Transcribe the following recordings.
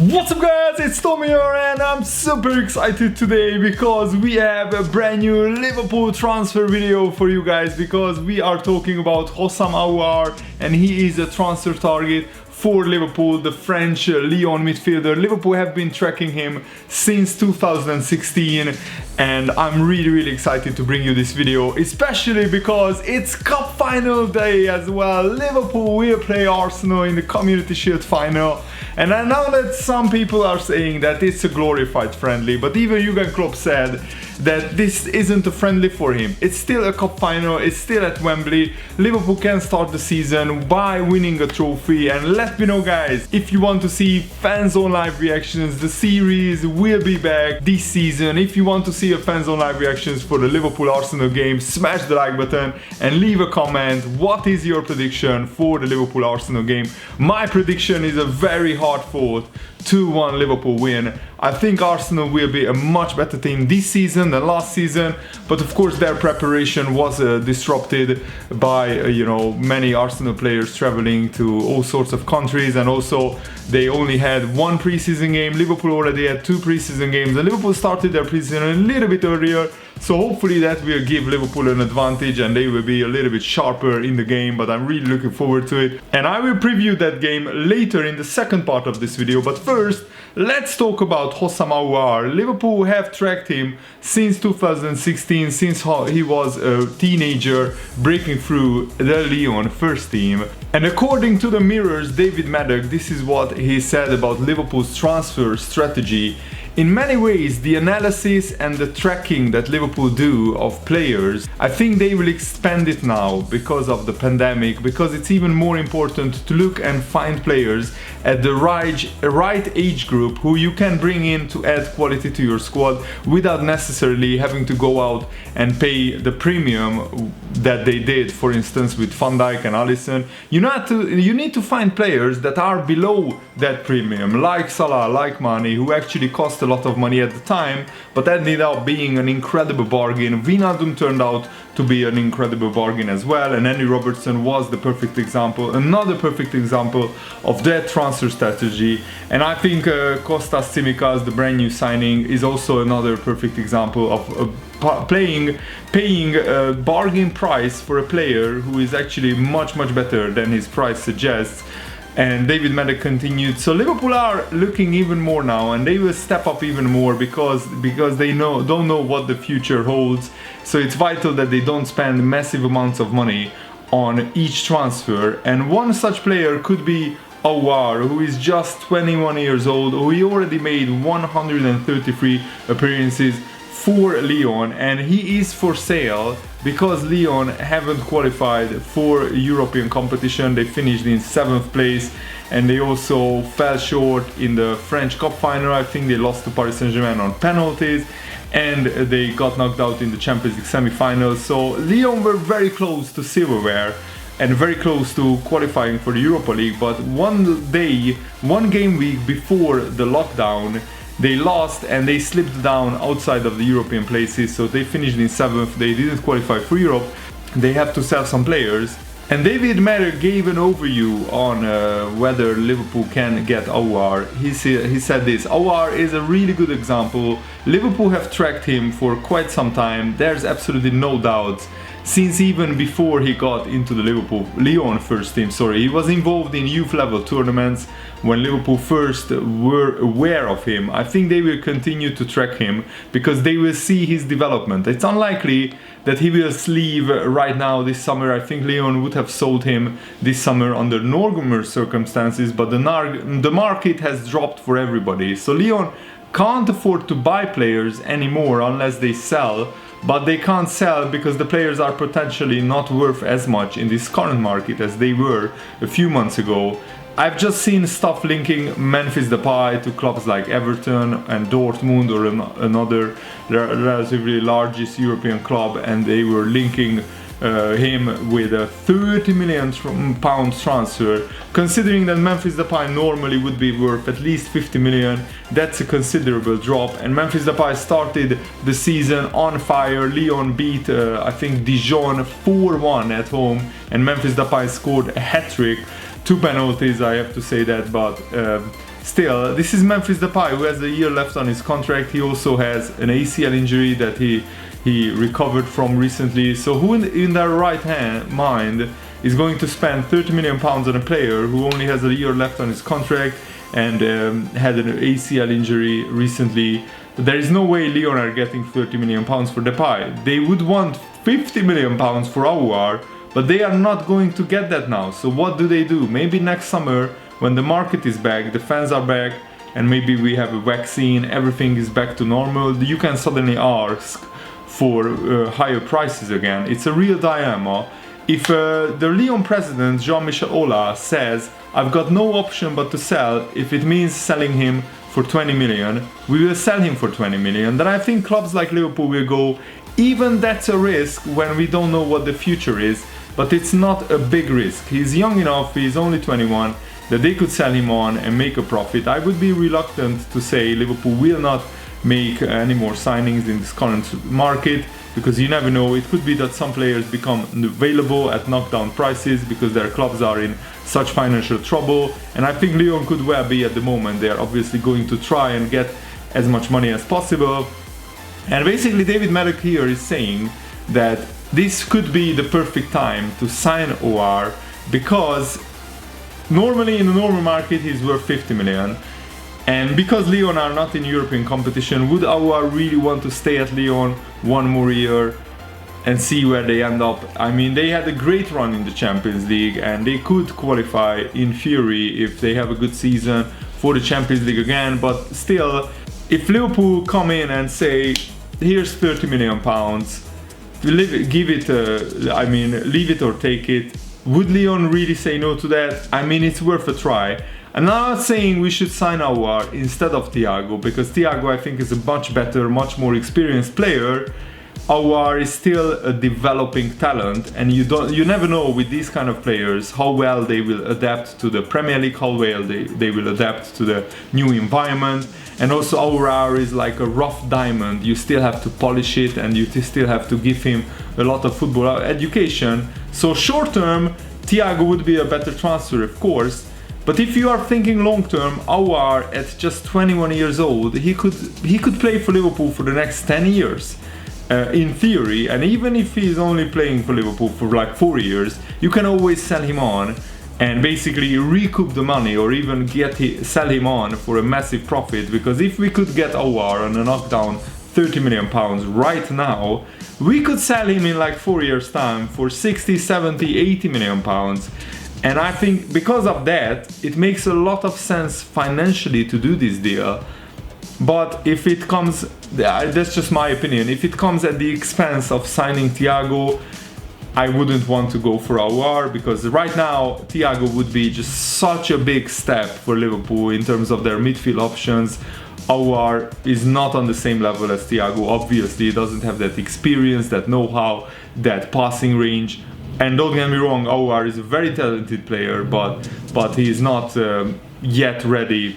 What's up guys, it's Tommy here and I'm super excited today because we have a brand new Liverpool transfer video for you guys, because we are talking about Aouar and he is a transfer target for Liverpool, the French LYON midfielder. Liverpool have been tracking him since 2016 and I'm really excited to bring you this video, especially because it's cup final day as well. Liverpool will play Arsenal in the Community Shield final, and I know that some people are saying that it's a glorified friendly, but even Jurgen Klopp said that this isn't a friendly for him. It's still a cup final, it's still at Wembley. Liverpool can start the season by winning a trophy. And let me know guys, if you want to see Fanzone live reactions, the series will be back this season. If you want to see a Fanzone live reactions for the Liverpool Arsenal game, smash the like button and leave a comment. What is your prediction for the Liverpool Arsenal game? My prediction is a very hard fought 2-1 Liverpool win. I think Arsenal will be a much better team this season than last season, but of course their preparation was disrupted by many Arsenal players traveling to all sorts of countries, and also they only had one preseason game. Liverpool already had two preseason games, and Liverpool started their preseason a little bit earlier, so hopefully that will give Liverpool an advantage and they will be a little bit sharper in the game. But I'm really looking forward to it, and I will preview that game later in the second part of this video. But first, let's talk about Aouar. Liverpool have tracked him since 2016, since he was a teenager breaking through the LYON first team. And according to the Mirror's David Maddock, this is what he said about Liverpool's transfer strategy. In many ways, the analysis and the tracking that Liverpool do of players, I think they will expand it now because of the pandemic, because it's even more important to look and find players at the right age group who you can bring in to add quality to your squad without necessarily having to go out and pay the premium that they did, for instance, with Van Dijk and Alisson. You need to find players that are below that premium, like Salah, like Mane, who actually cost a lot of money at the time, but ended up being an incredible bargain. Wijnaldum turned out to be an incredible bargain as well, and Andy Robertson was the perfect example, another perfect example of that transfer strategy. And I think Kostas Tsimikas, the brand new signing, is also another perfect example of paying a bargain price for a player who is actually much don't than his price suggests. And David Maddock continued, so Liverpool are looking even more now, and they will step up even more because they don't know what the future holds. So it's vital that they don't spend massive amounts of money on each transfer. And one such player could be Aouar, who is just 21 years old, who he already made 133 appearances for LYON, and he is for sale because LYON haven't qualified for European competition. They finished in 7th place and they also fell short in the French Cup final. I think they lost to Paris Saint-Germain on penalties, and they got knocked out in the Champions League semi-finals. So LYON were very close to silverware and very close to qualifying for the Europa League, but one game week before the lockdown, they lost and they slipped down outside of the European places, so they finished in 7th. They didn't qualify for Europe. They have to sell some players. And David Maddock gave an overview on whether Liverpool can get Aouar. He said this: Aouar is a really good example. Liverpool have tracked him for quite some time. There's absolutely no doubt. Since even before he got into the LYON first team, he was involved in youth level tournaments when Liverpool first were aware of him. I think they will continue to track him because they will see his development. It's unlikely that he will leave right now this summer. I think LYON would have sold him this summer under normal circumstances, but the market has dropped for everybody. So LYON can't afford to buy players anymore unless they sell. But they can't sell because the players are potentially not worth as much in this current market as they were a few months ago. I've just seen stuff linking Memphis Depay to clubs like Everton and Dortmund, or another relatively largest European club, and they were linking him with a £30 million transfer. Considering that Memphis Depay normally would be worth at least 50 million, that's a considerable drop. And Memphis Depay started the season on fire. LYON beat I think Dijon 4-1 at home, and Memphis Depay scored a hat-trick, 2 penalties, I have to say that, but still, this is Memphis Depay, who has a year left on his contract. He also has an ACL injury that he recovered from recently. So who in their right mind is going to spend 30 million pounds on a player who only has a year left on his contract and had an ACL injury recently? There is no way Lyon are getting 30 million pounds for Depay. They would want 50 million pounds for Aouar, but they are not going to get that now. So what do? Maybe next summer, when the market is back, the fans are back, and maybe we have a vaccine, everything is back to normal, you can suddenly ask for higher prices again. It's a real dilemma. If the Lyon president, Jean-Michel Aulas, says, I've got no option but to sell, if it means selling him for 20 million, we will sell him for 20 million, then I think clubs like Liverpool will go, even that's a risk when we don't know what the future is, but it's not a big risk. He's young enough, he's only 21, that they could sell him on and make a profit. I would be reluctant to say Liverpool will not make any more signings in this current market, because you never know. It could be that some players become available at knockdown prices because their clubs are in such financial trouble, and I think Lyon could well be at the moment. They are obviously going to try and get as much money as possible, and basically David Maddock here is saying that this could be the perfect time to sign Aouar, because normally in the normal market he's worth 50 million. And because Lyon are not in European competition, would Aouar really want to stay at Lyon one more year and see where they end up? I mean, they had a great run in the Champions League and they could qualify in theory if they have a good season for the Champions League again, but still, if Liverpool come in and say, here's 30 million pounds, leave it or take it, would Lyon really say no to that? I mean, it's worth a try. I'm not saying we should sign Aouar instead of Thiago, because Thiago I think is a much better, much more experienced player. Aouar is still a developing talent, and you never know with these kind of players how well they will adapt to the Premier League, how well they will adapt to the new environment. And also Aouar is like a rough diamond. You still have to polish it, and you still have to give him a lot of football education. So short term, Thiago would be a better transfer, of course. But if you are thinking long term, Aouar at just 21 years old, he could play for Liverpool for the next 10 years, in theory. And even if he's only playing for Liverpool for like 4 years, you can always sell him on and basically recoup the money, or even sell him on for a massive profit. Because if we could get Aouar on a knockdown 30 million pounds right now, we could sell him in like 4 years time for 60, 70, 80 million pounds. And I think because of that, it makes a lot of sense financially to do this deal. But if it comes, that's just my opinion, if it comes at the expense of signing Thiago, I wouldn't want to go for Aouar, because right now Thiago would be just such a big step for Liverpool in terms of their midfield options. Aouar is not on the same level as Thiago, obviously. He doesn't have that experience, that know-how, that passing range. And don't get me wrong, Aouar is a very talented player, but he is not yet ready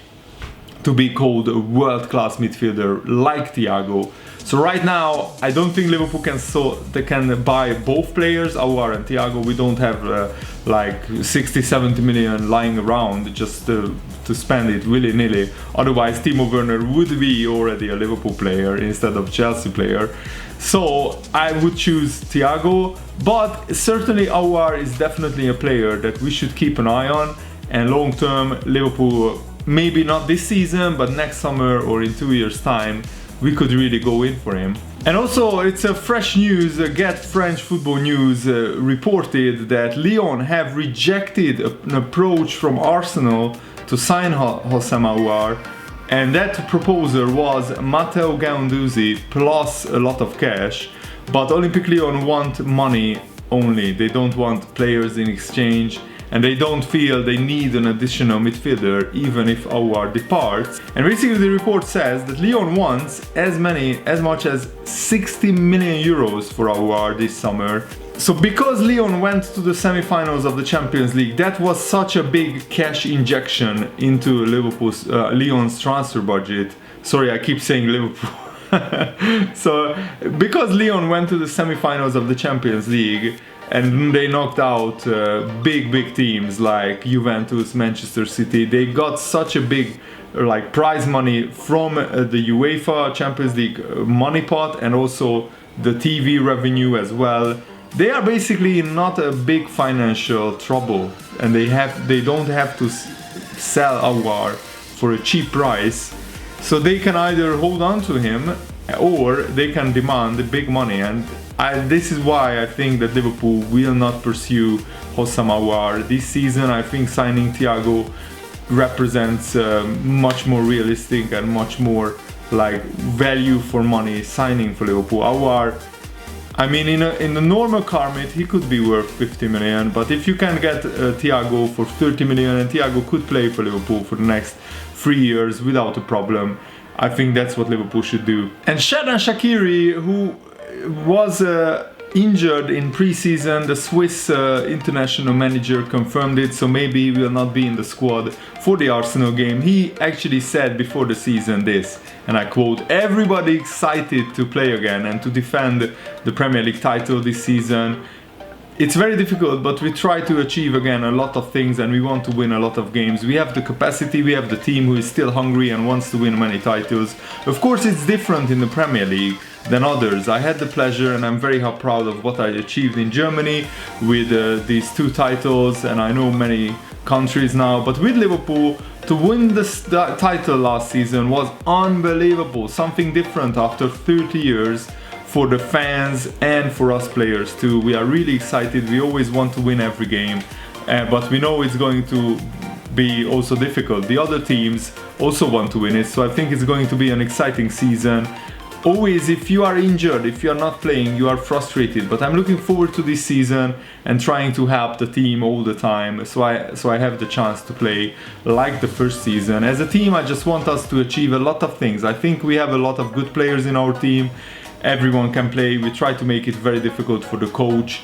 to be called a world-class midfielder like Thiago. So right now, I don't think Liverpool can buy both players, Aouar and Thiago. We don't have like 60, 70 million lying around just to spend it willy-nilly. Otherwise, Timo Werner would be already a Liverpool player instead of Chelsea player. So I would choose Thiago, but certainly Aouar is definitely a player that we should keep an eye on. And long term, Liverpool, maybe not this season, but next summer or in 2 years' time, we could really go in for him. And also, it's a fresh news, Get French Football News reported that Lyon have rejected an approach from Arsenal to sign Houssem Aouar. And that proposal was Matteo Guendouzi plus a lot of cash. But Olympique Lyon want money only. They don't want players in exchange. And they don't feel they need an additional midfielder even if Aouar departs. And basically the report says that Lyon wants as much as 60 million euros for Aouar this summer. So because Lyon went to the semi-finals of the Champions League, that was such a big cash injection into Lyon's transfer budget. Sorry, I keep saying Liverpool. So because Lyon went to the semi-finals of the Champions League, and they knocked out big teams like Juventus, Manchester City. They got such a big like prize money from the UEFA Champions League money pot, and also the TV revenue as well. They are basically not a big financial trouble, and they don't have to sell Aouar for a cheap price, so they can either hold on to him or they can demand big money. And this is why I think that Liverpool will not pursue Houssam Aouar this season. I think signing Thiago represents much more realistic and much more like value for money signing for Liverpool. Aouar, I mean, in the normal climate he could be worth 50 million, but if you can get Thiago for 30 million and Thiago could play for Liverpool for the next 3 years without a problem, I think that's what Liverpool should do. And Shaqiri, who was injured in pre-season, the Swiss international manager confirmed it, so maybe he will not be in the squad for the Arsenal game. He actually said before the season this, and I quote, "Everybody excited to play again and to defend the Premier League title this season. It's very difficult, but we try to achieve again a lot of things and we want to win a lot of games. We have the capacity, we have the team who is still hungry and wants to win many titles. Of course it's different in the Premier League than others. I had the pleasure and I'm very proud of what I achieved in Germany with these 2 titles, and I know many countries now, but with Liverpool, to win the title last season was unbelievable. Something different after 30 years for the fans and for us players too. We are really excited. We always want to win every game, but we know it's going to be also difficult. The other teams also want to win it, so I think it's going to be an exciting season. Always, if you are injured, if you are not playing, you are frustrated, but I'm looking forward to this season and trying to help the team all the time, so I have the chance to play like the first season. As a team, I just want us to achieve a lot of things. I think we have a lot of good players in our team. Everyone can play. We try to make it very difficult for the coach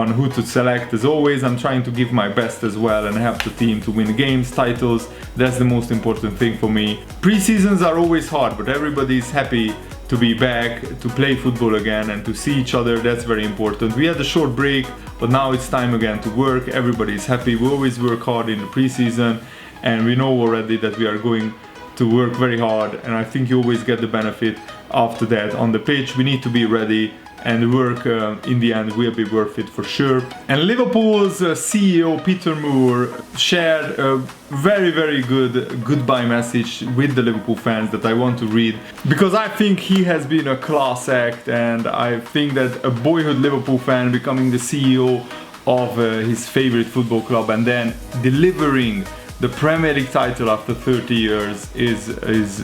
on who to select. As always, I'm trying to give my best as well and help the team to win games, titles. That's the most important thing for me. Pre-seasons are always hard, but everybody's happy to be back, to play football again and to see each other. That's very important. We had a short break, but now it's time again to work. Everybody's happy. We always work hard in the pre-season, and we know already that we are going to work very hard, and I think you always get the benefit after that on the pitch. We need to be ready, and the work in the end will be worth it for sure. And Liverpool's CEO Peter Moore shared a very good goodbye message with the Liverpool fans that I want to read, because I think he has been a class act, and I think that a boyhood Liverpool fan becoming the CEO of his favorite football club and then delivering the Premier League title after 30 years is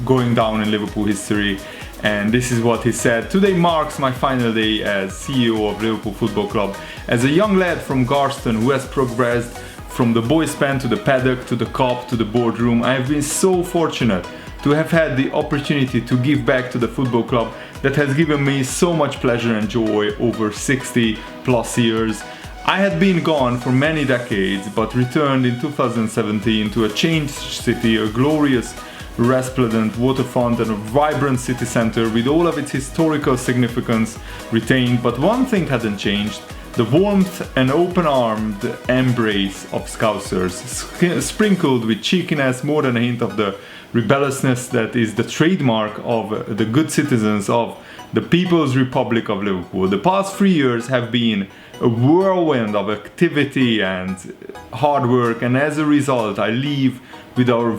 going down in Liverpool history. And this is what he said: "Today marks my final day as CEO of Liverpool Football Club. As a young lad from Garston who has progressed from the boys' pen to the paddock to the cup to the boardroom, I have been so fortunate to have had the opportunity to give back to the football club that has given me so much pleasure and joy over 60 plus years. I had been gone for many decades, but returned in 2017 to a changed city, a glorious, resplendent waterfront and a vibrant city centre with all of its historical significance retained, but one thing hadn't changed: the warmth and open-armed embrace of Scousers, sprinkled with cheekiness, more than a hint of the rebelliousness that is the trademark of the good citizens of the People's Republic of Liverpool. The past 3 years have been a whirlwind of activity and hard work, and as a result I leave with our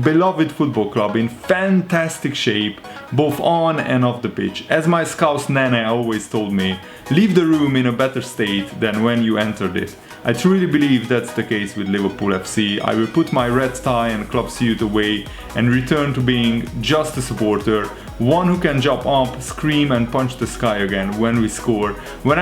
beloved football club in fantastic shape, both on and off the pitch. As my Scouse Nana always told me, leave the room in a better state than when you entered it. I truly believe that's the case with Liverpool FC. I will put my red tie and club suit away and return to being just a supporter, one who can jump up, scream and punch the sky again when we score. What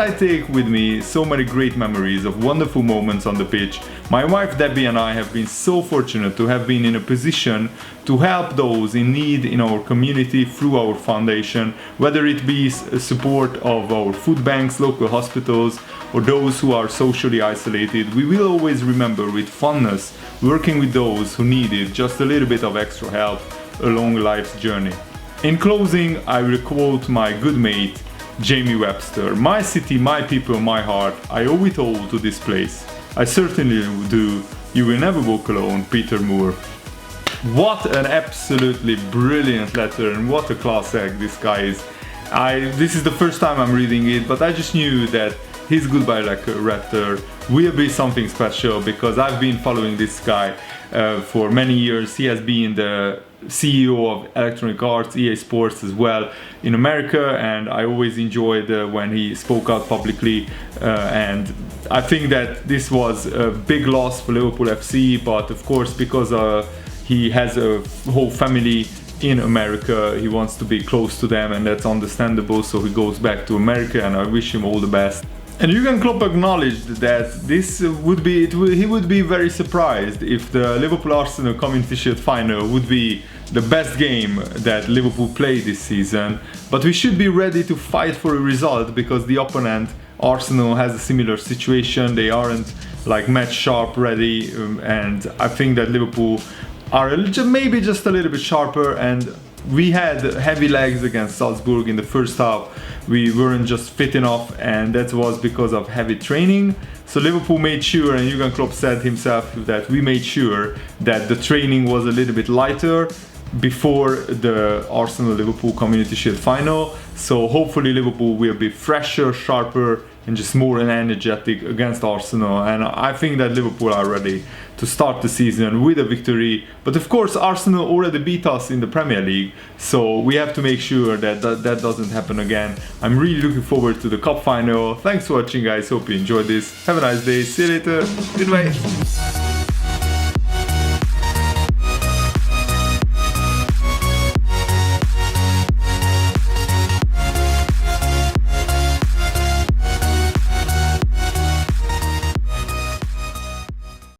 I take with me, so many great memories of wonderful moments on the pitch. My wife Debbie and I have been so fortunate to have been in a position to help those in need in our community through our foundation, whether it be support of our food banks, local hospitals, or those who are socially isolated. We will always remember with fondness working with those who needed just a little bit of extra help along life's journey. In closing, I will quote my good mate, Jamie Webster. My city, my people, my heart, I owe it all to this place. I certainly do. You will never walk alone, Peter Moore. What an absolutely brilliant letter, and what a class act this guy is. This is the first time I'm reading it, but I just knew that his goodbye letter will be something special, because I've been following this guy for many years. He has been the CEO of Electronic Arts, EA Sports as well in America, and I always enjoyed when he spoke out publicly, and I think that this was a big loss for Liverpool FC, but of course, because he has a whole family in America, he wants to be close to them, and that's understandable, so he goes back to America, and I wish him all the best. And Jurgen Klopp acknowledged that he would be very surprised if the Liverpool-Arsenal Community Shield final would be the best game that Liverpool played this season, but we should be ready to fight for a result, because the opponent, Arsenal, has a similar situation. They aren't like match sharp ready, and I think that Liverpool are maybe just a little bit sharper, and we had heavy legs against Salzburg in the first half. We weren't just fit enough, and that was because of heavy training. So Liverpool made sure, and Jurgen Klopp said himself that we made sure that the training was a little bit lighter before the Arsenal-Liverpool Community Shield final. So hopefully Liverpool will be fresher, sharper, and just more energetic against Arsenal, and I think that Liverpool are ready to start the season with a victory. But of course, Arsenal already beat us in the Premier League, so we have to make sure that that doesn't happen again. I'm really looking forward to the cup final. Thanks for watching, guys. Hope you enjoyed this. Have a nice day. See you later. Goodbye.